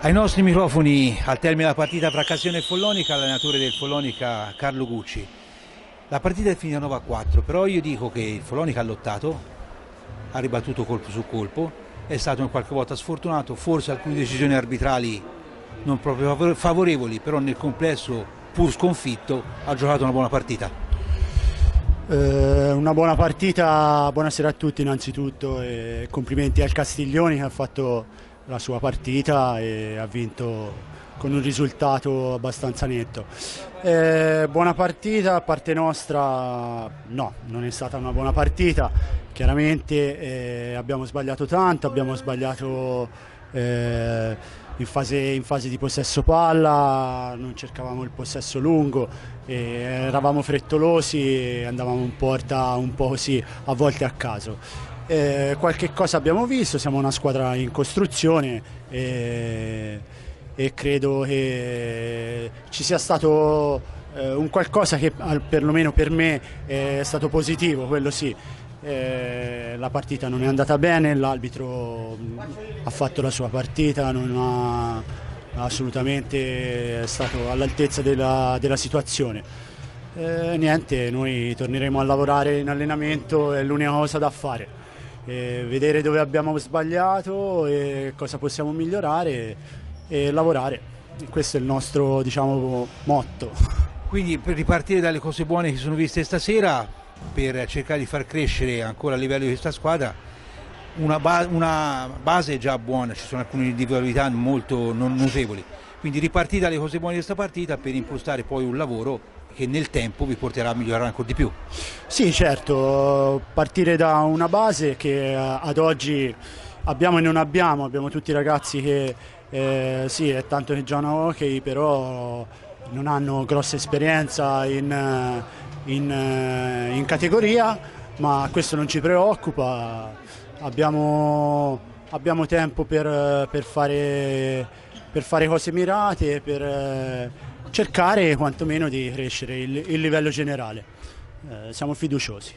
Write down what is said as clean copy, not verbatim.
Ai nostri microfoni, al termine della partita tra Castiglione e Follonica, l'allenatore del Follonica Carlo Gucci. La partita è finita 9-4, però io dico che il Follonica ha lottato, ha ribattuto colpo su colpo, è stato in qualche volta sfortunato, forse alcune decisioni arbitrali non proprio favorevoli, però nel complesso, pur sconfitto, ha giocato una buona partita. Una buona partita, buonasera a tutti innanzitutto e complimenti al Castiglione che ha fatto la sua partita e ha vinto con un risultato abbastanza netto. Buona partita da parte nostra? No, non è stata una buona partita, chiaramente abbiamo sbagliato tanto, abbiamo sbagliato in fase di possesso palla, non cercavamo il possesso lungo, eravamo frettolosi e andavamo in porta un po' così a volte a caso. Qualche cosa abbiamo visto, siamo una squadra in costruzione e credo che ci sia stato un qualcosa che perlomeno per me è stato positivo, quello sì. La partita non è andata bene, l'arbitro ha fatto la sua partita, non ha assolutamente è stato all'altezza della situazione. Niente, noi torneremo a lavorare in allenamento, è l'unica cosa da fare. Vedere dove abbiamo sbagliato e cosa possiamo migliorare e lavorare. Questo è il nostro, diciamo, motto. Quindi per ripartire dalle cose buone che sono viste stasera, per cercare di far crescere ancora a livello di questa squadra, una base è già buona, ci sono alcune individualità molto notevoli, quindi ripartire dalle cose buone di questa partita per impostare poi un lavoro che nel tempo vi porterà a migliorare ancora di più. Sì, certo, partire da una base che ad oggi abbiamo e non abbiamo tutti ragazzi che sì, è tanto che giocano a hockey, però non hanno grossa esperienza in categoria, ma questo non ci preoccupa, abbiamo tempo per fare cose mirate, per cercare quantomeno di crescere il livello generale. Siamo fiduciosi.